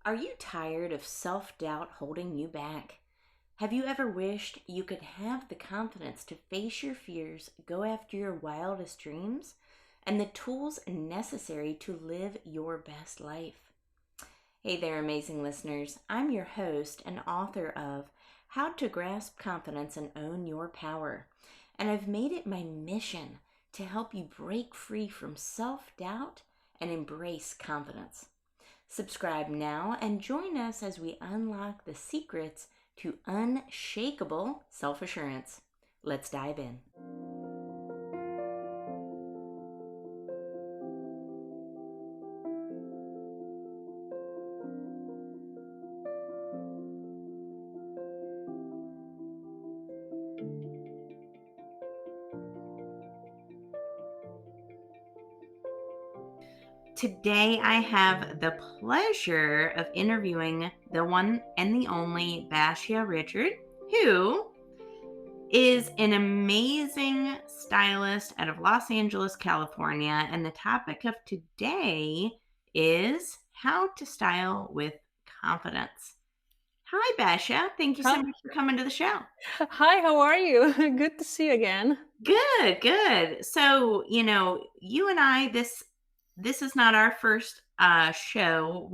Are you tired of self-doubt holding you back? Have you ever wished you could have the confidence to face your fears, go after your wildest dreams, and the tools necessary to live your best life? Hey there, amazing listeners. I'm your host and author of How to Grasp Confidence and Own Your Power. And I've made it my mission to help you break free from self-doubt and embrace confidence. Subscribe now and join us as we unlock the secrets to unshakable self-assurance. Let's dive in. Today, I have the pleasure of interviewing the one and the only Basia Richard, who is an amazing stylist out of Los Angeles, California. And the topic of today is how to style with confidence. Hi, Basia. Thank you so Hi, much for coming to the show. hi, how are you? Good to see you again. Good, good. So, you and I, this is not our first show.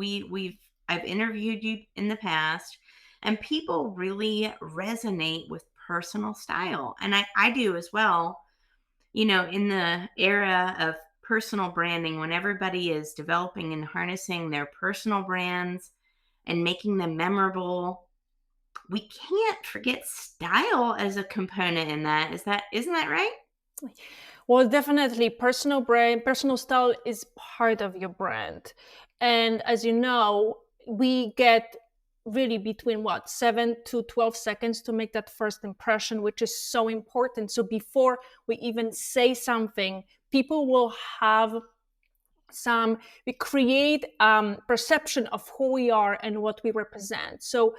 I've interviewed you in the past, and people really resonate with personal style. And I do as well. In the era of personal branding, when everybody is developing and harnessing their personal brands and making them memorable, we can't forget style as a component in that. Isn't that right? Well, definitely personal style is part of your brand. And as you know, we get really between 7 to 12 seconds to make that first impression, which is so important. So before we even say something, people will have we create perception of who we are and what we represent. So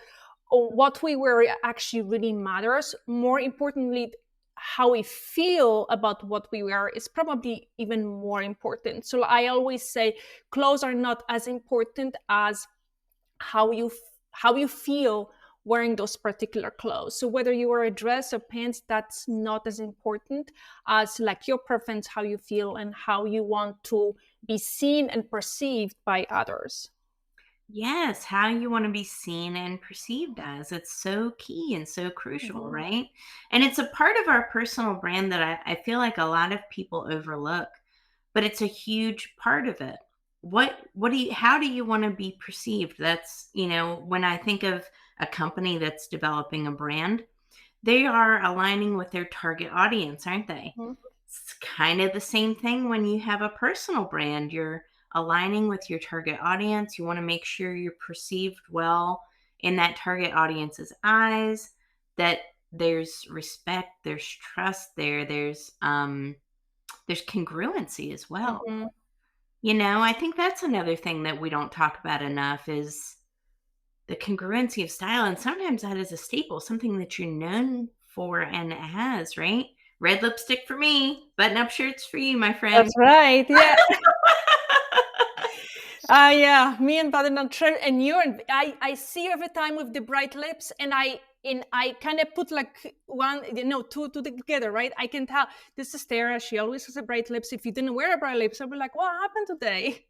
what we wear actually really matters. More importantly, how we feel about what we wear is probably even more important. So I always say clothes are not as important as how you feel wearing those particular clothes. So whether you wear a dress or pants, that's not as important as like your preference, how you feel and how you want to be seen and perceived by others. Yes, how you want to be seen and perceived as. It's so key and so crucial, Mhm. right? And it's a part of our personal brand that I feel like a lot of people overlook, but it's a huge part of it. How do you want to be perceived? That's, when I think of a company that's developing a brand, they are aligning with their target audience, aren't they? Mhm. It's kind of the same thing when you have a personal brand. You're aligning with your target audience. You want to make sure you're perceived well in that target audience's eyes, that there's respect, there's trust there, there's congruency as well. Mhm. I think that's another thing that we don't talk about enough is the congruency of style. And sometimes that is a staple, something that you're known for and as, right? Red lipstick for me, button up shirts for you, my friend. That's right. Yeah. Yeah, me and Badana Trail, and you and I see you every time with the bright lips, and I kind of put like two together, right? I can tell this is Tara. She always has a bright lips. If you didn't wear a bright lips, I'd be like, what happened today?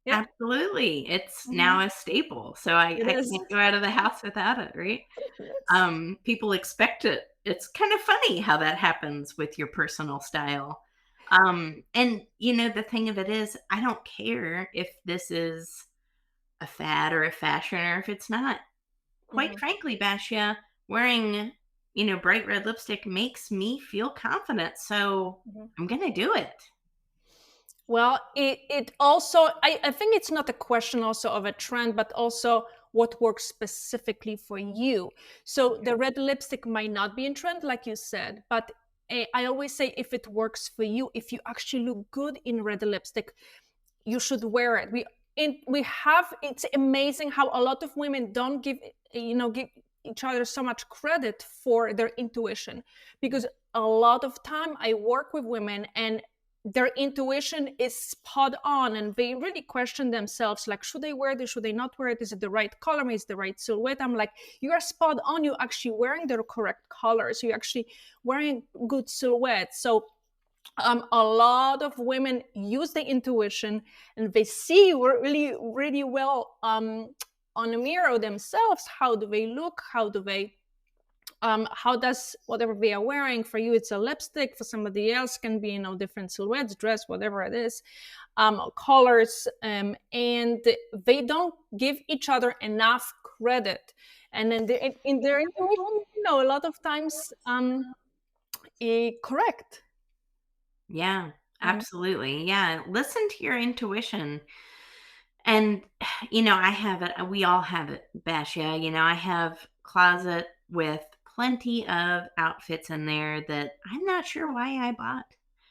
Yeah. Absolutely. It's Mhm. now a staple. So I, It I is. can't go out of the house without it, right? Yes. People expect it. It's kind of funny how that happens with your personal style. And the thing of it is, I don't care if this is a fad or a fashion or if it's not. Quite Mhm. frankly, Basia, wearing, bright red lipstick makes me feel confident. So Mhm. I'm going to do it. Well, it also, I think it's not a question also of a trend, but also what works specifically for you. So the red lipstick might not be in trend, like you said, but I always say if it works for you, if you actually look good in red lipstick, you should wear it. It's amazing how a lot of women don't give each other so much credit for their intuition, because a lot of time I work with women and their intuition is spot on, and they really question themselves, like, should I wear this, should I not wear it, is it the right color, is it the right silhouette? I'm like, you are spot on, you're actually wearing the correct colors, you're actually wearing good silhouettes. So a lot of women use the intuition, and they see really, really well on a mirror themselves. How do they look? How does whatever they are wearing, for you it's a lipstick, for somebody else can be, different silhouettes, dress, whatever it is, colors, and they don't give each other enough credit. And then in their intuition, a lot of times correct. Yeah, absolutely. Yeah, listen to your intuition. And, I have it. We all have it, Basia. I have closet with plenty of outfits in there that I'm not sure why I bought,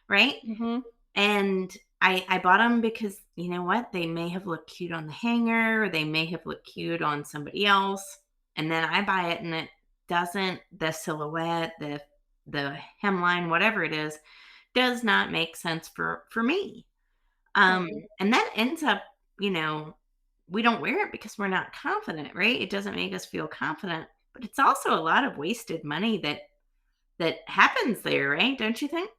right? Mm-hmm. And I bought them because, you know what? They may have looked cute on the hanger, or they may have looked cute on somebody else. And then I buy it and it doesn't, the silhouette, the hemline, whatever it is, does not make sense for me. And that ends up, we don't wear it because we're not confident, right? It doesn't make us feel confident, but it's also a lot of wasted money that happens there, right? Don't you think?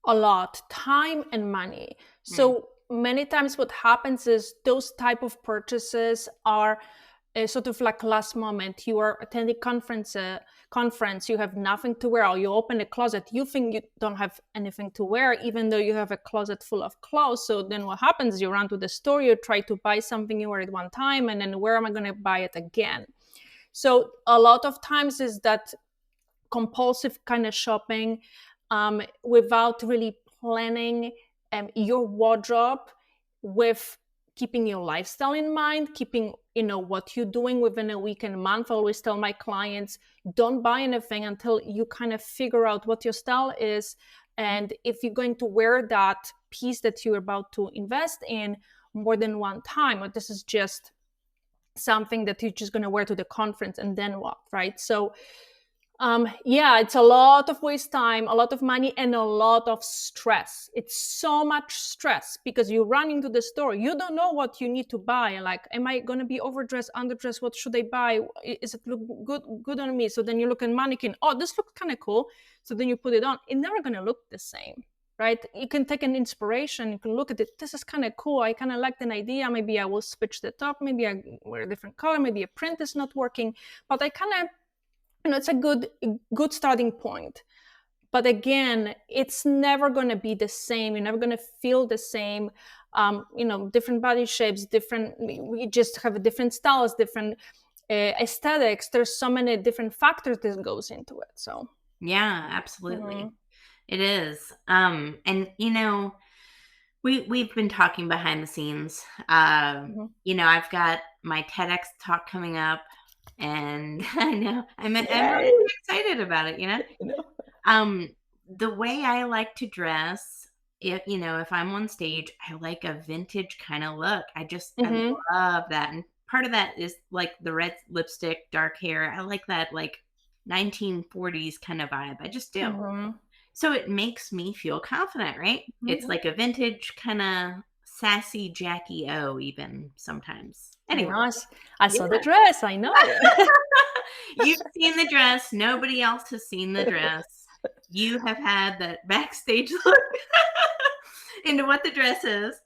A lot, time and money. So many times what happens is those type of purchases are sort of like last moment. You are attending conference, you have nothing to wear, or you open a closet, you think you don't have anything to wear, even though you have a closet full of clothes. So then what happens, you run to the store, you try to buy something, you wear it one time, and then where am I going to buy it again? So a lot of times is that compulsive kind of shopping, without really planning your wardrobe, with keeping your lifestyle in mind, keeping what you're doing within a week and a month. I always tell my clients, don't buy anything until you kind of figure out what your style is, and if you're going to wear that piece that you're about to invest in more than one time, or this is just something that you're just going to wear to the conference, and then what, right? So it's a lot of waste time, a lot of money, and a lot of stress. It's so much stress because you run into the store, you don't know what you need to buy. Like, am I going to be overdressed, underdressed? What should I buy? Is it look good on me? So then you look at mannequin. Oh, this looks kind of cool. So then you put it on. It's never going to look the same, right? You can take an inspiration. You can look at it. This is kind of cool. I kind of like an idea. Maybe I will switch the top. Maybe I wear a different color. Maybe a print is not working. But I kind of, it's a good starting point. But again, it's never going to be the same. You're never going to feel the same. Different body shapes, we just have different styles, different aesthetics. There's so many different factors that goes into it. So yeah, absolutely. It is. And we've been talking behind the scenes. I've got my TEDx talk coming up. And I know I'm really excited about it, the way I like to dress, if I'm on stage, I like a vintage kind of look. I love that. And part of that is like the red lipstick, dark hair. I like that like 1940s kind of vibe. I just do. So it makes me feel confident, right? It's like a vintage kind of sassy Jackie O even sometimes. Anyway, I saw the dress. I know. You've seen the dress. Nobody else has seen the dress. You have had that backstage look into what the dress is.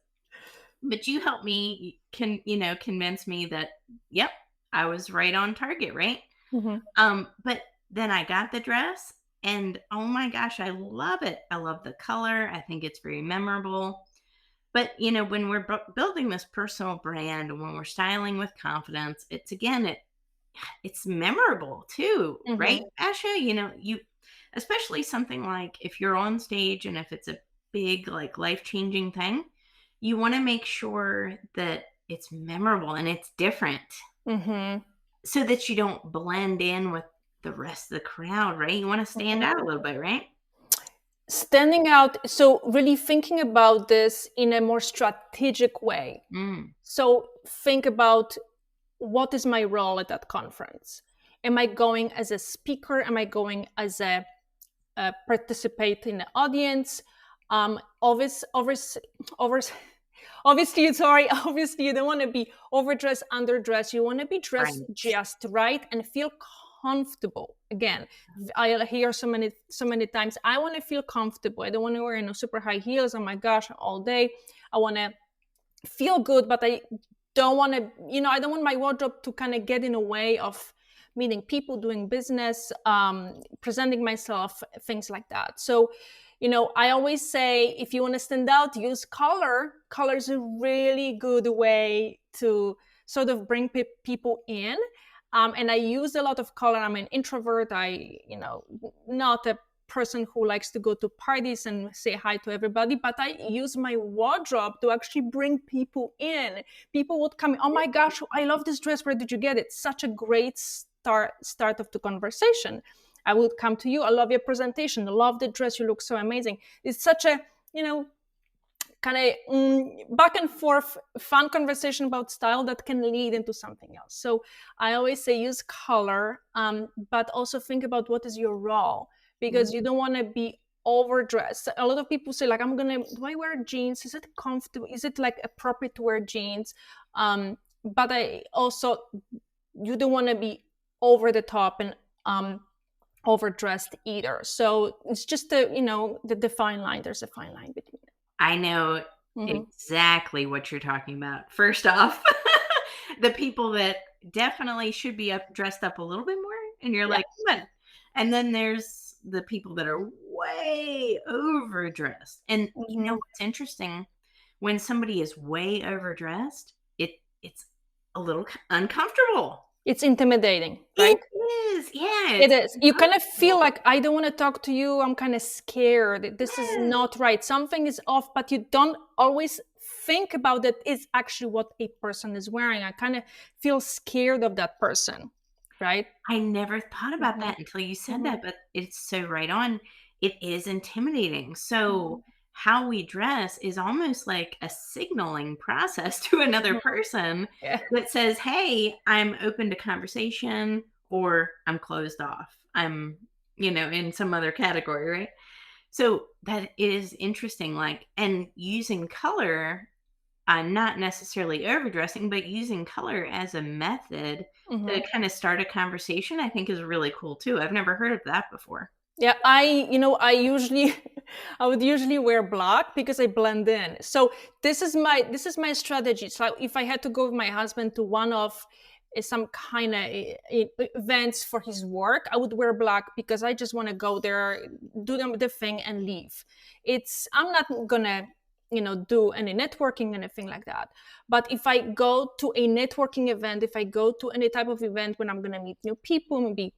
But you helped me, convince me that, yep, I was right on target, right? But then I got the dress, and oh my gosh, I love it. I love the color. I think it's very memorable. But, when we're building this personal brand, and when we're styling with confidence, it's memorable too, right, Asha? You, especially something like if you're on stage and if it's a big, like, life-changing thing, you want to make sure that it's memorable and it's different, so that you don't blend in with the rest of the crowd, right? You want to stand out a little bit, right? Standing out. So really thinking about this in a more strategic way. So think about, what is my role at that conference? Am I going as a speaker? Am I going as a participate in the audience? Obvious, obviously, sorry, obviously you don't want to be overdressed, underdressed. You want to be dressed Right. just right and feel comfortable. Again, I hear so many times, I want to feel comfortable. I don't want to wear super high heels, oh my gosh, all day. I want to feel good, but I don't want to, I don't want my wardrobe to kind of get in a way of meeting people, doing business, presenting myself, things like that. So, I always say, if you want to stand out, use color. Color is a really good way to sort of bring people in. And I use a lot of color. I'm an introvert. Not a person who likes to go to parties and say hi to everybody, but I use my wardrobe to actually bring people in. People would come, oh my gosh, I love this dress. Where did you get it? Such a great start of the conversation. I would come to you. I love your presentation. I love the dress. You look so amazing. It's such a, kind of back and forth fun conversation about style that can lead into something else. So I always say use color, but also think about what is your role, because you don't want to be overdressed. A lot of people say, like, do I wear jeans? Is it comfortable? Is it like appropriate to wear jeans? But you don't want to be over the top and overdressed either. So it's just the fine line. There's a fine line between it. I know exactly what you're talking about. First off, the people that definitely should be dressed up a little bit more, and you're like, come on. And then there's the people that are way overdressed. And you know what's interesting? When somebody is way overdressed, it's a little uncomfortable. It's intimidating, right? It is, yeah. It is. You kind of feel like, I don't want to talk to you. I'm kind of scared. This is not right. Something is off, but you don't always think about that is actually what a person is wearing. I kind of feel scared of that person, right? I never thought about that until you said that, but it's so right on. It is intimidating. So how we dress is almost like a signaling process to another person that says, hey, I'm open to conversation, or I'm closed off. I'm, in some other category, right? So that is interesting. And using color, not necessarily overdressing, but using color as a method to kind of start a conversation, I think is really cool too. I've never heard of that before. Yeah, I would usually wear black because I blend in. So this is my strategy. So if I had to go with my husband to one of some kind of events for his work, I would wear black because I just want to go there, do the thing and leave. I'm not gonna do any networking, anything like that. But if I go to a networking event, if I go to any type of event when I'm gonna meet new people, maybe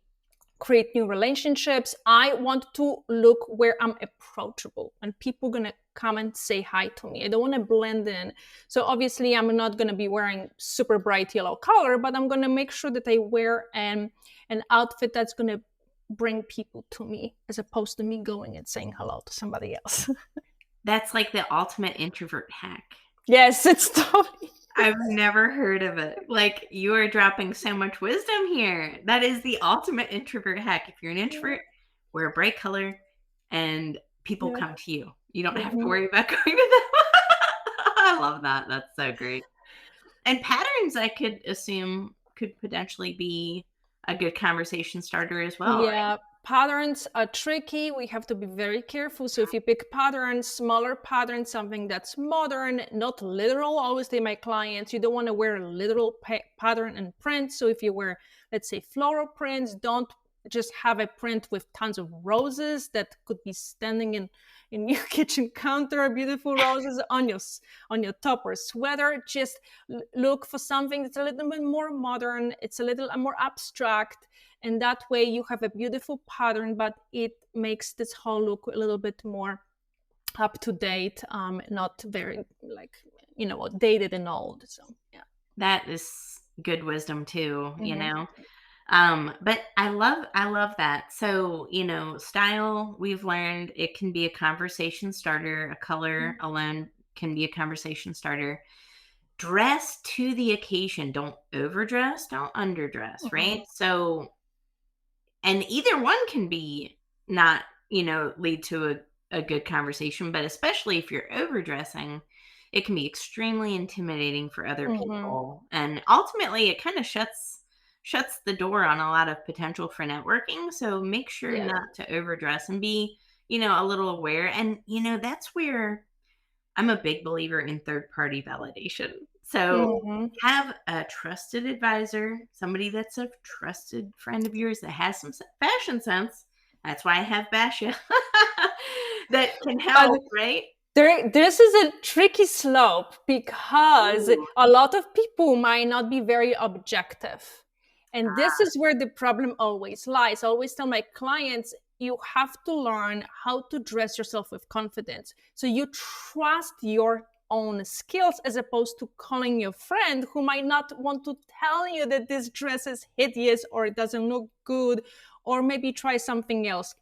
create new relationships, I want to look where I'm approachable and people gonna come and say hi to me. I don't want to blend in. So obviously I'm not gonna be wearing super bright yellow color, but I'm gonna make sure that I wear an outfit that's gonna bring people to me, as opposed to me going and saying hello to somebody else. That's like the ultimate introvert hack. Yes, it's totally. I've never heard of it. Like, you are dropping so much wisdom here. That is the ultimate introvert hack. If you're an introvert, wear a bright color and people come to you. You don't have to worry about going to them. I love that. That's so great. And patterns, I could assume, could potentially be a good conversation starter as well. Yeah. Right? Patterns are tricky. We have to be very careful. So if you pick patterns, smaller patterns, something that's modern, not literal, I always tell my clients, you don't want to wear a literal pattern and print. So if you wear, let's say, floral prints, don't just have a print with tons of roses that could be standing in your kitchen counter, beautiful roses on your top or sweater. Just look for something that's a little bit more modern. It's a little more abstract. And that way you have a beautiful pattern, but it makes this whole look a little bit more up to date, not very dated and old. So yeah, that is good wisdom too. But I love that. So style, we've learned it can be a conversation starter. A color alone can be a conversation starter. Dress to the occasion. Don't overdress. Don't underdress. Right. So. And either one can be not, lead to a good conversation, but especially if you're overdressing, it can be extremely intimidating for other Mm-hmm. people. And ultimately it kind of shuts the door on a lot of potential for networking. So make sure Yeah. not to overdress and be, a little aware. And that's where I'm a big believer in third party validation. So Mm-hmm. have a trusted advisor, somebody that's a trusted friend of yours that has some fashion sense. That's why I have Basia that can But help, right? this is a tricky slope because Ooh. a lot of people might not be very objective. And this is where the problem always lies. I always tell my clients, you have to learn how to dress yourself with confidence. So you trust your own skills as opposed to calling your friend who might not want to tell you that this dress is hideous or it doesn't look good, or maybe try something else.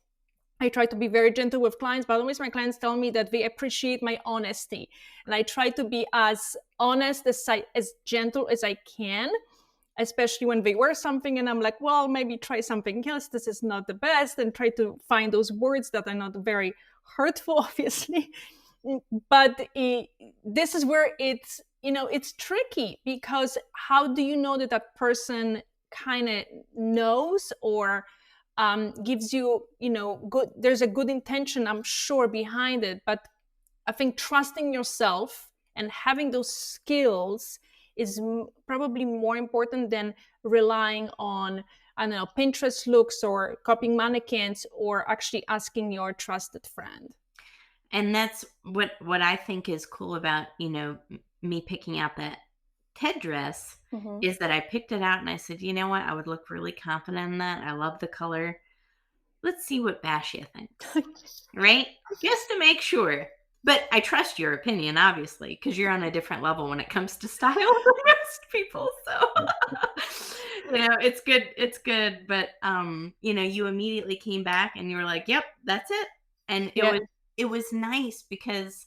I try to be very gentle with clients, but always my clients tell me that they appreciate my honesty. And I try to be as honest, as gentle as I can, especially when they wear something and I'm like, well, maybe try something else. This is not the best. And try to find those words that are not very hurtful, obviously. But this is where it's tricky, because how do you know that that person kind of knows, or gives you, good, there's a good intention, I'm sure, behind it. But I think trusting yourself and having those skills is probably more important than relying on, I don't know, Pinterest looks or copying mannequins, or actually asking your trusted friend. And that's what I think is cool about, me picking out that Ted dress Mm-hmm. is that I picked it out and I said, you know what? I would look really confident in that. I love the color. Let's see what Basia thinks, right? Just to make sure. But I trust your opinion, obviously, because you're on a different level when it comes to style than most people. So, it's good. It's good. But, you immediately came back and you were like, yep, that's it. And Yeah. it was nice because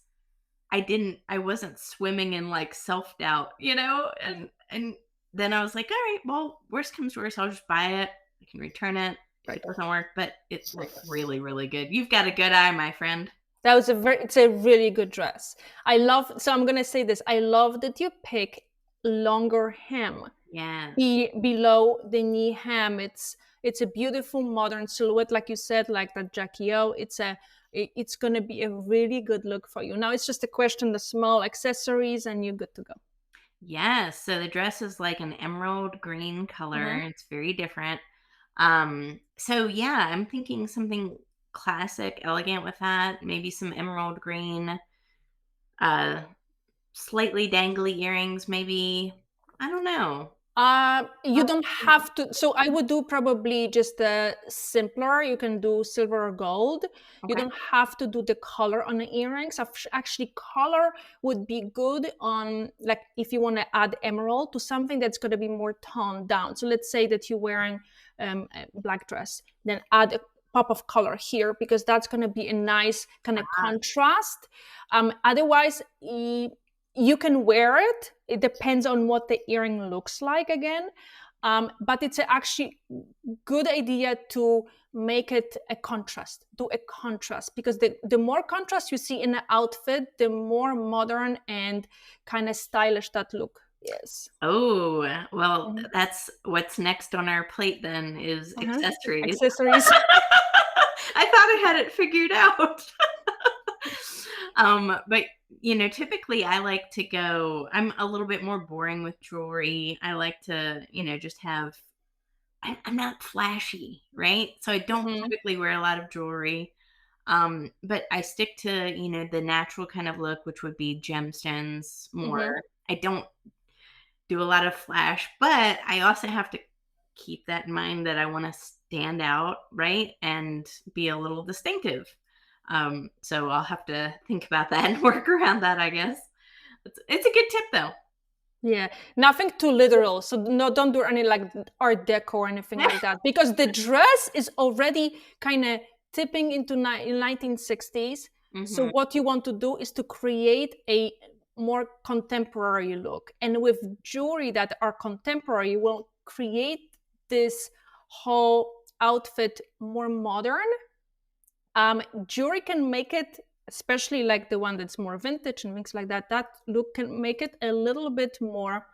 I wasn't swimming in like self-doubt, and then I was like, all right, well, worst comes worst, I'll just buy it. I can return it if it doesn't work, but it looked really, really good. You've got a good eye, my friend. It's a really good dress. So I'm gonna say this. I love that you pick longer hem Yes. below the knee hem. It's a beautiful modern silhouette, like you said, like that Jackie O. It's gonna be a really good look for you. Now it's just a question of small accessories, and you're good to go. Yes. So the dress is like an emerald green color. Mm-hmm. It's very different. So yeah, I'm thinking something classic, elegant with that. Maybe some emerald green, uh, slightly dangly earrings, maybe. I don't know. You don't have to. So I would do probably just a simpler. You can do silver or gold. You Okay. don't have to do the color on the earrings. Actually, color would be good on, like, if you want to add emerald to something that's going to be more toned down. So let's say that you're wearing a black dress, then add a pop of color here, because that's going to be a nice kind of Ah, contrast. Otherwise, you can wear it. It depends on what the earring looks like again. But it's actually good idea to make it a contrast, do a contrast, because the more contrast you see in an outfit, the more modern and kind of stylish that look is. oh, well, Mhm. that's what's next on our plate then is Uh-huh. accessories. Accessories. I thought I had it figured out. But typically I like to go, I'm a little bit more boring with jewelry. I like to, just have, I'm not flashy, right? So I don't Hmm. typically wear a lot of jewelry. But I stick to, the natural kind of look, which would be gemstones more. Hmm. I don't do a lot of flash, but I also have to keep that in mind that I want to stand out, right? And be a little distinctive. So I'll have to think about that and work around that, I guess. It's a good tip though. Yeah, nothing too literal. So no, don't do any like art deco or anything like that, because the dress is already kind of tipping into 1960s. So Hmm. what you want to do is to create a more contemporary look, and with jewelry that are contemporary, you will create this whole outfit more modern, Jewelry can make it, especially like the one that's more vintage and things like that, that look can make it a little bit more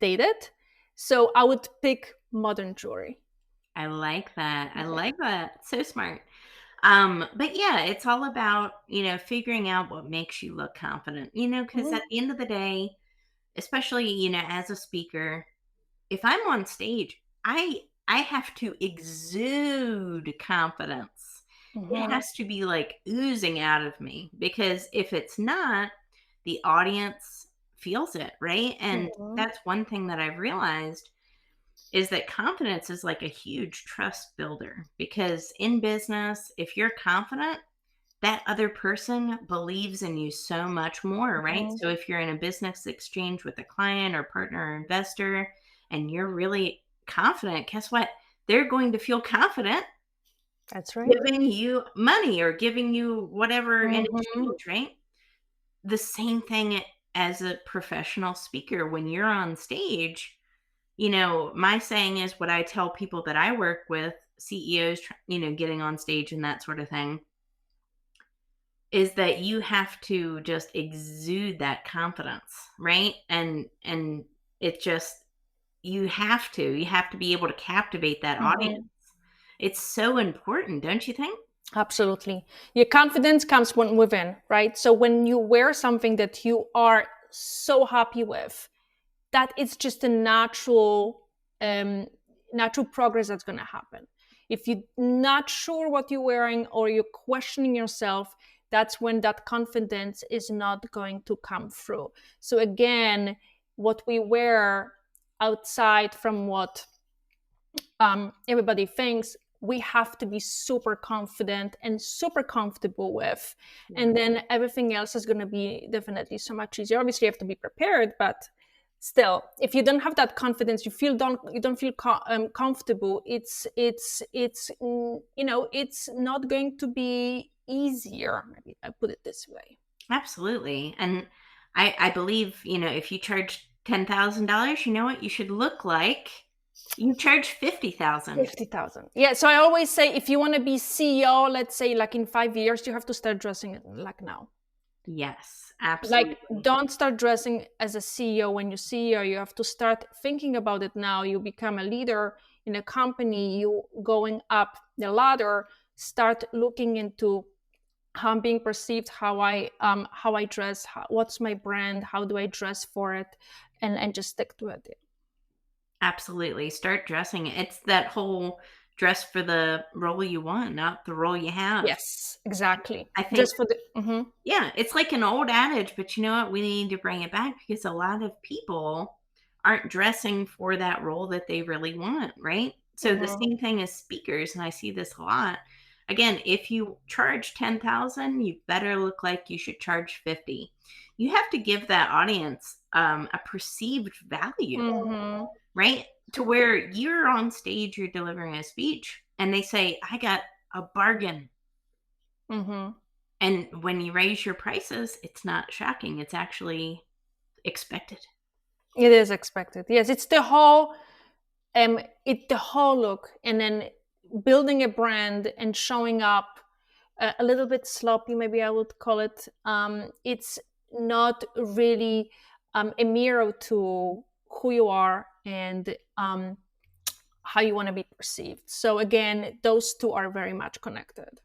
dated. So I would pick modern jewelry. I like that. I like that. So smart. But yeah, it's all about, figuring out what makes you look confident, because Mhm. at the end of the day, especially, as a speaker, if I'm on stage, I have to exude confidence. It Mhm. has to be like oozing out of me, because if it's not, the audience feels it, right? And Mhm. that's one thing that I've realized is that confidence is like a huge trust builder, because in business, if you're confident, that other person believes in you so much more, right? Mhm. So if you're in a business exchange with a client or partner or investor and you're really confident, guess what? They're going to feel confident That's right. giving you money or giving you whatever in Mhm. exchange, right? The same thing as a professional speaker. When you're on stage, my saying is, what I tell people that I work with, CEOs, getting on stage and that sort of thing, is that you have to just exude that confidence, right? And it just, you have to be able to captivate that audience. Mhm. It's so important, don't you think? Absolutely. Your confidence comes from within, right? So when you wear something that you are so happy with, that it's just a um, natural progress that's going to happen. If you're not sure what you're wearing or you're questioning yourself, that's when that confidence is not going to come through. So again, what we wear outside from what everybody thinks, we have to be super confident and super comfortable with, Yeah. and then everything else is going to be definitely so much easier. Obviously you have to be prepared, but still, if you don't have that confidence, you don't feel comfortable, it's not going to be easier, maybe I put it this way. Absolutely. And I believe, if you charge $10,000, you know what you should look like? You charge 50,000. 50,000. Yeah, so I always say if you want to be CEO, let's say like in 5 years, you have to start dressing like now. Yes, Like, absolutely. don't start dressing as a CEO when you're CEO. You have to start thinking about it now. You become a leader in a company, you going up the ladder, start looking into how I'm being perceived, how I dress, what's my brand, how do I dress for it, and just stick to it. Absolutely. Start dressing. It's that whole dress for the role you want, not the role you have. Yes, exactly. I think, Just for the yeah, it's like an old adage, but you know what? We need to bring it back, because a lot of people aren't dressing for that role that they really want, right? So the mhm. same thing as speakers, and I see this a lot. Again, if you charge 10,000, you better look like you should charge 50. You have to give that audience a perceived value, Mhm. right? To where you're on stage, you're delivering a speech, and they say, I got a bargain. Mhm. And when you raise your prices, it's not shocking. It's actually expected. It is expected. Yes, it's the whole the whole look, and then building a brand and showing up a little bit sloppy, maybe I would call it. It's not really a mirror to who you are and how you want to be perceived. So again, those two are very much connected.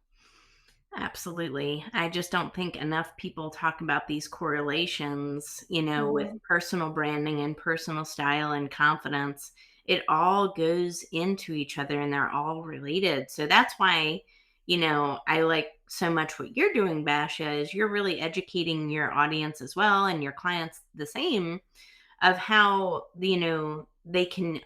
Absolutely. I just don't think enough people talk about these correlations, with Mhm. personal branding and personal style and confidence. It all goes into each other and they're all related. So that's why, I like so much what you're doing, Basia, is you're really educating your audience as well, and your clients the same, of how, they can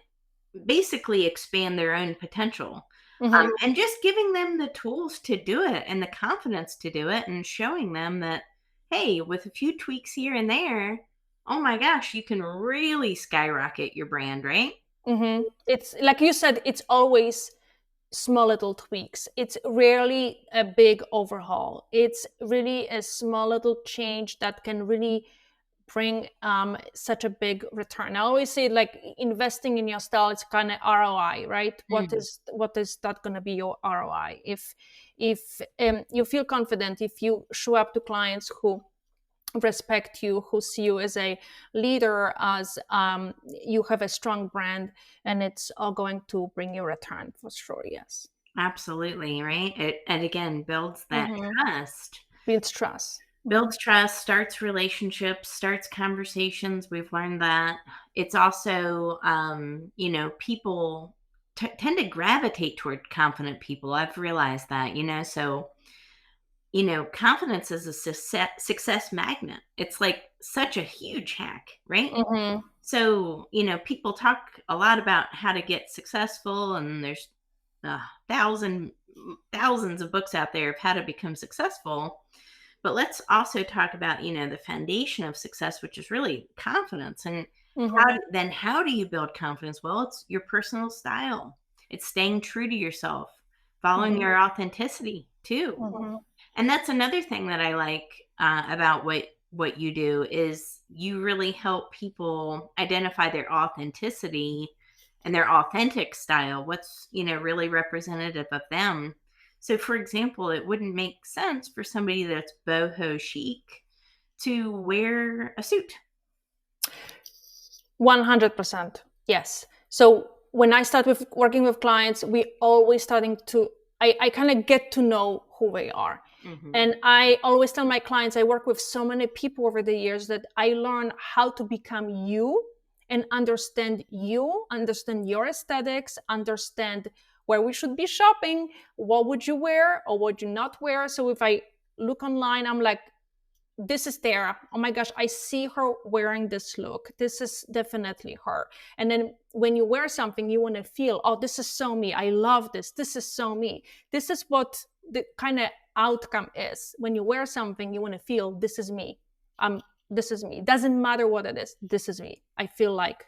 basically expand their own potential. Mhm. And just giving them the tools to do it and the confidence to do it, and showing them that, hey, with a few tweaks here and there, oh my gosh, you can really skyrocket your brand, right? It's like you said, it's always small little tweaks. It's rarely a big overhaul. It's really a small little change that can really bring such a big return. I always say, like, investing in your style, it's kind of ROI, right? What is that going to be your ROI? If you feel confident, if you show up to clients who respect you, who see you as a leader, as you have a strong brand, and it's all going to bring you return for sure. Yes, Absolutely, right? It again builds that trust. builds trust. Builds trust, starts relationships, starts conversations. We've learned that. It's also, people tend to gravitate toward confident people. I've realized that, so, confidence is a success magnet. It's like such a huge hack, right? So, people talk a lot about how to get successful, and there's thousands of books out there of how to become successful. But let's also talk about, the foundation of success, which is really confidence. And how do you build confidence? Well, it's your personal style. It's staying true to yourself, following your authenticity too. And that's another thing that I like about what you do is you really help people identify their authenticity and their authentic style, what's, really representative of them. So, for example, it wouldn't make sense for somebody that's boho chic to wear a suit. 100%. Yes. So when I start with working with clients, we always starting to, I kind of get to know who they are. And I always tell my clients, I work with so many people over the years that I learn how to become you and understand your aesthetics, understand where we should be shopping, what would you wear or would you not wear. So if I look online, I'm like, this is Tara. Oh my gosh, I see her wearing this look. This is definitely her. And then when you wear something, you want to feel, oh, this is so me. I love this. This is so me. This is what the kind of outcome is. When you wear something, you want to feel, this is me. This is me. It doesn't matter what it is. This is me. I feel like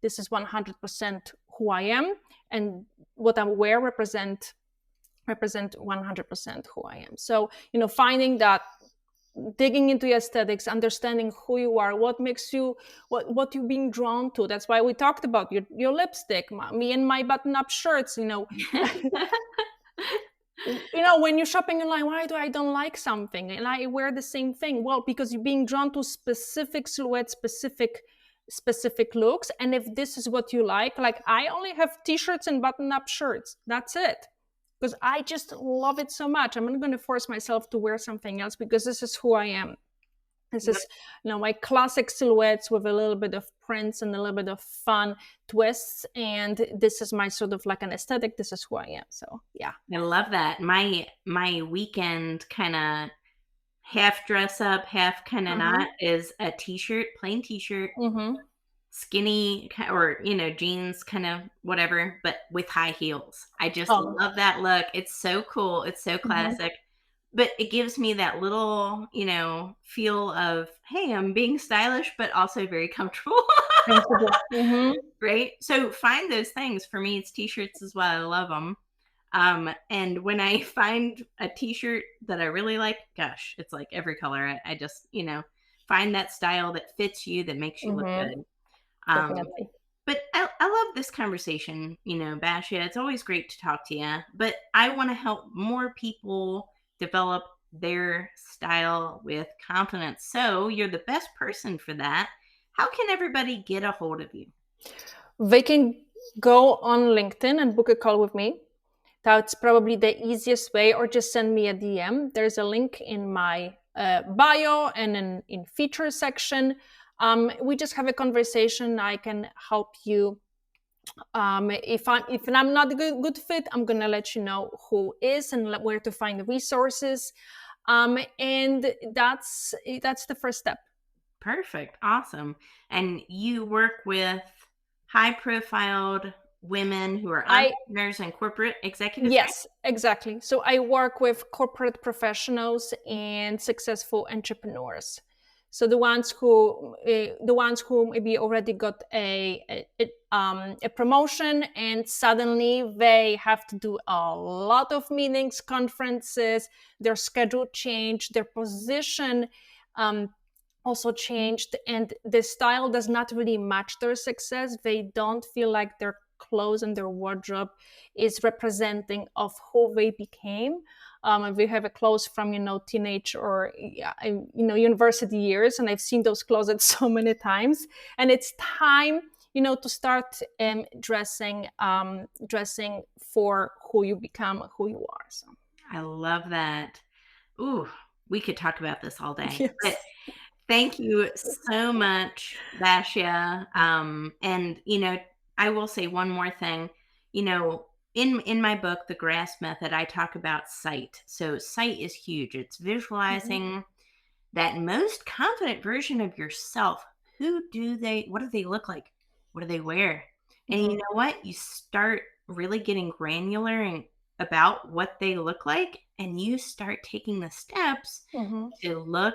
this is 100% who I am, and what I wear represent 100% who I am. So, finding that, digging into aesthetics, understanding who you are, what makes you, what you're being drawn to. That's why we talked about your lipstick, me and my button-up shirts. When you're shopping online, why do I don't like something and I wear the same thing? Well, because you're being drawn to specific silhouettes, specific looks. And if this is what you like I only have t-shirts and button-up shirts. That's it. Because I just love it so much. I'm not going to force myself to wear something else because this is who I am. This is, my classic silhouettes with a little bit of prints and a little bit of fun twists. And this is my sort of like an aesthetic. This is who I am. So, yeah. I love that. My weekend kind of half dress up, half kind of not is a t-shirt, plain t-shirt, skinny or, jeans, kind of whatever, but with high heels. I just love that look. It's so cool. It's so classic. But it gives me that little, feel of, hey, I'm being stylish, but also very comfortable. Right? So find those things. For me, it's t-shirts as well. I love them. And when I find a t-shirt that I really like, gosh, it's like every color. I just, find that style that fits you, that makes you look good. Definitely. But I love this conversation, Basia. It's always great to talk to you. But I want to help more people develop their style with confidence. So you're the best person for that. How can everybody get a hold of you? They can go on LinkedIn and book a call with me. That's probably the easiest way, or just send me a DM. There's a link in my bio and in feature section. We just have a conversation. I can help you. If I'm not a good fit, I'm gonna let you know who is and where to find the resources. And that's the first step. Perfect. Awesome. And you work with high-profiled women who are entrepreneurs and corporate executives? Yes, right? Exactly. So I work with corporate professionals and successful entrepreneurs. So the ones who maybe already got a promotion, and suddenly they have to do a lot of meetings, conferences, their schedule changed, their position also changed, and the style does not really match their success. They don't feel like their clothes and their wardrobe is representing of who they became. And we have a clothes from teenage or university years, and I've seen those closets so many times. And it's time to start dressing for who you become, who you are. So I love that. Ooh, we could talk about this all day. yes. But thank you so much, Basia. And I will say one more thing. In my book, The Grasp Method, I talk about sight. So sight is huge. It's visualizing that most confident version of yourself. What do they look like? What do they wear? And you know what? You start really getting granular and about what they look like, and you start taking the steps to look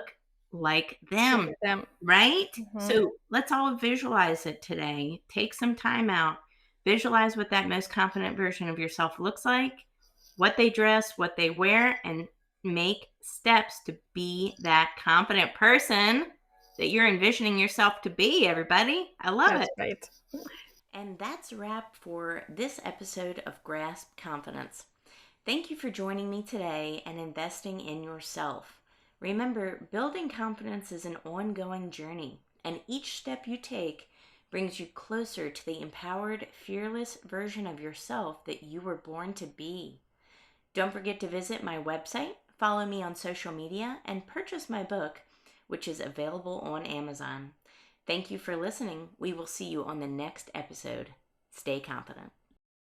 like them, right? So let's all visualize it today. Take some time out. Visualize what that most confident version of yourself looks like, what they dress, what they wear, and make steps to be that confident person that you're envisioning yourself to be, everybody. I love That's it. right. And that's a wrap for this episode of Grasp Confidence. Thank you for joining me today and investing in yourself. Remember, building confidence is an ongoing journey, and each step you take brings you closer to the empowered, fearless version of yourself that you were born to be. Don't forget to visit my website, follow me on social media, and purchase my book, which is available on Amazon. Thank you for listening. We will see you on the next episode. Stay confident.